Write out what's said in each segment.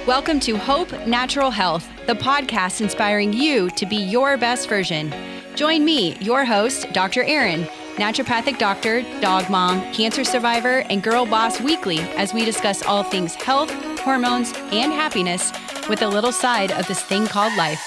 Welcome to Hope Natural Health, the podcast inspiring you to be your best version. Join me, your host, Dr. Erin, naturopathic doctor, dog mom, cancer survivor, and girl boss weekly as we discuss all things health, hormones, and happiness with a little side of this thing called life.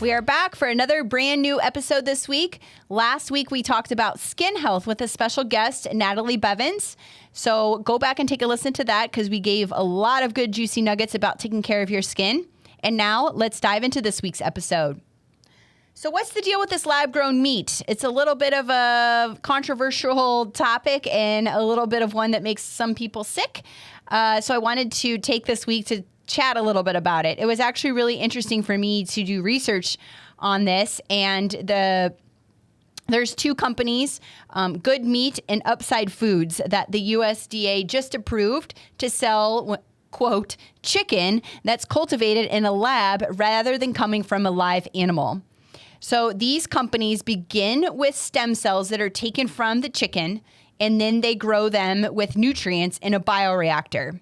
We are back for another brand new episode this week. Last week, we talked about skin health with a special guest, Natalie Bevins. So go back and take a listen to that because we gave a lot of good juicy nuggets about taking care of your skin. And now let's dive into this week's episode. So what's the deal with this lab-grown meat? It's a little bit of a controversial topic and a little bit of one that makes some people sick. So I wanted to take this week to chat a little bit about it. It was actually really interesting for me to do research on this, and there's two companies, Good Meat and Upside Foods, that the USDA just approved to sell, quote, chicken that's cultivated in a lab rather than coming from a live animal. So these companies begin with stem cells that are taken from the chicken, and then they grow them with nutrients in a bioreactor.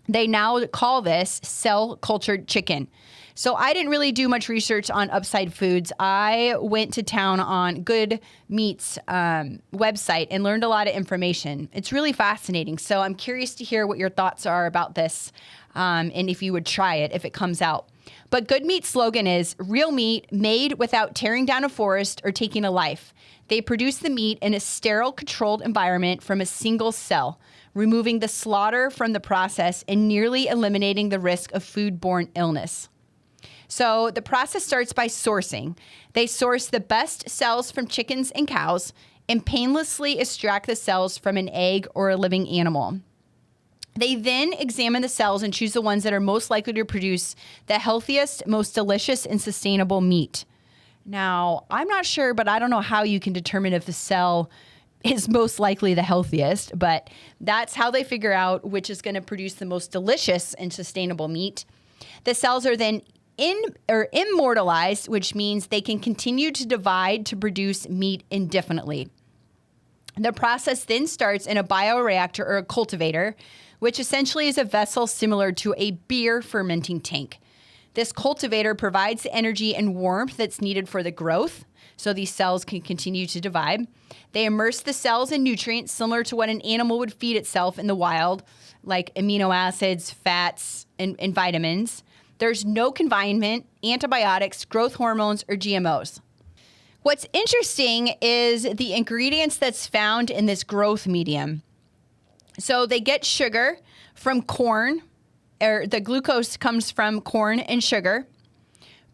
They now call this cell-cultured chicken. So I didn't really do much research on Upside Foods. I went to town on Good Meat's website and learned a lot of information. It's really fascinating. So I'm curious to hear what your thoughts are about this and if you would try it if it comes out. But Good Meat's slogan is real meat made without tearing down a forest or taking a life. They produce the meat in a sterile, controlled environment from a single cell, removing the slaughter from the process and nearly eliminating the risk of foodborne illness. So the process starts by sourcing. They source the best cells from chickens and cows and painlessly extract the cells from an egg or a living animal. They then examine the cells and choose the ones that are most likely to produce the healthiest, most delicious, and sustainable meat. Now, I'm not sure, but I don't know how you can determine if the cell is most likely the healthiest, but that's how they figure out which is going to produce the most delicious and sustainable meat. The cells are then immortalized, which means they can continue to divide to produce meat indefinitely. The process then starts in a bioreactor or a cultivator, which essentially is a vessel similar to a beer fermenting tank. This cultivator provides the energy and warmth that's needed for the growth, so these cells can continue to divide. They immerse the cells in nutrients similar to what an animal would feed itself in the wild, like amino acids, fats, and vitamins. There's no confinement, antibiotics, growth hormones, or GMOs. What's interesting is the ingredients that's found in this growth medium. So they get sugar from corn, or the glucose comes from corn and sugar.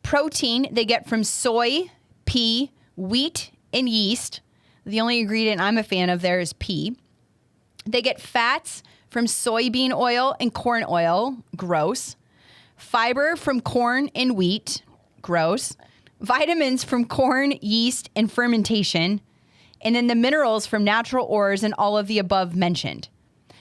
Protein they get from soy, pea, wheat, and yeast. The only ingredient I'm a fan of there is pea. They get fats from soybean oil and corn oil. Gross. Fiber from corn and wheat. Gross. Vitamins from corn, yeast, and fermentation. And then the minerals from natural ores and all of the above mentioned.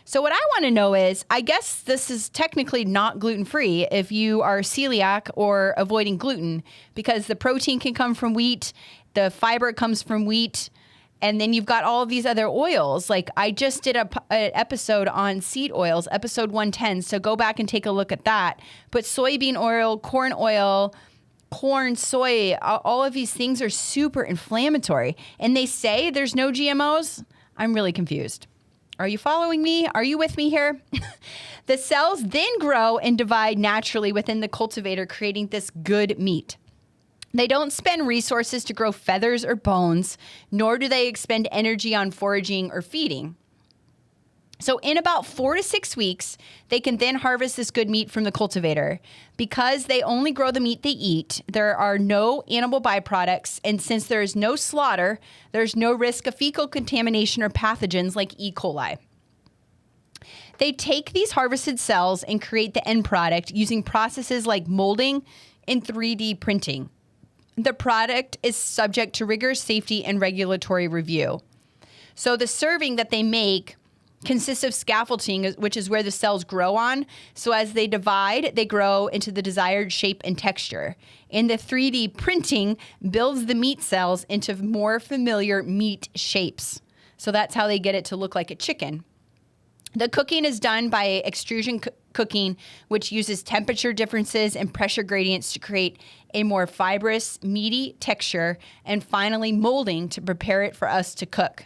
So what I want to know is, I guess this is technically not gluten-free if you are celiac or avoiding gluten, because the protein can come from wheat, the fiber comes from wheat, and then you've got all of these other oils. Like I just did an episode on seed oils, episode 110, so go back and take a look at that. But soybean oil, corn, soy, all of these things are super inflammatory. And they say there's no GMOs. I'm really confused. Are you following me? Are you with me here? The cells then grow and divide naturally within the cultivator, creating this good meat. They don't spend resources to grow feathers or bones, nor do they expend energy on foraging or feeding. So in about 4 to 6 weeks, they can then harvest this good meat from the cultivator. Because they only grow the meat they eat, there are no animal byproducts, and since there is no slaughter, there's no risk of fecal contamination or pathogens like E. coli. They take these harvested cells and create the end product using processes like molding and 3D printing. The product is subject to rigorous safety and regulatory review. So the serving that they make consists of scaffolding, which is where the cells grow on. So as they divide, they grow into the desired shape and texture. And the 3D printing builds the meat cells into more familiar meat shapes. So that's how they get it to look like a chicken. The cooking is done by extrusion cooking, which uses temperature differences and pressure gradients to create a more fibrous, meaty texture, and finally molding to prepare it for us to cook.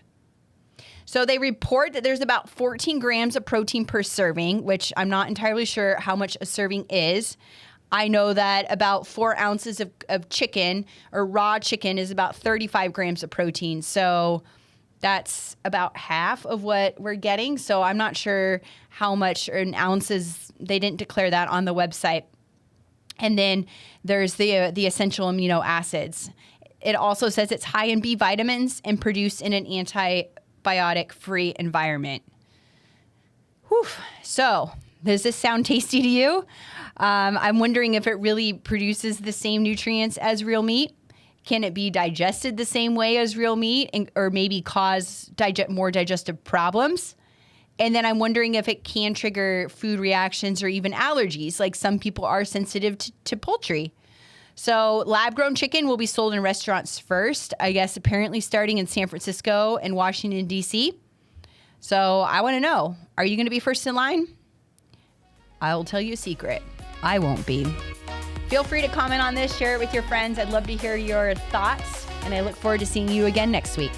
So they report that there's about 14 grams of protein per serving, which I'm not entirely sure how much a serving is. I know that about 4 ounces of chicken or raw chicken is about 35 grams of protein. So that's about half of what we're getting. So I'm not sure how much in ounces. They didn't declare that on the website. And then there's the essential amino acids. It also says it's high in B vitamins and produced in an antibiotic-free environment. Whew. So does this sound tasty to you? I'm wondering if it really produces the same nutrients as real meat. Can it be digested the same way as real meat or maybe cause more digestive problems? And then I'm wondering if it can trigger food reactions or even allergies, like some people are sensitive to poultry. So lab-grown chicken will be sold in restaurants first, I guess apparently starting in San Francisco and Washington, D.C. So I want to know, are you going to be first in line? I'll tell you a secret. I won't be. Feel free to comment on this, share it with your friends. I'd love to hear your thoughts, and I look forward to seeing you again next week.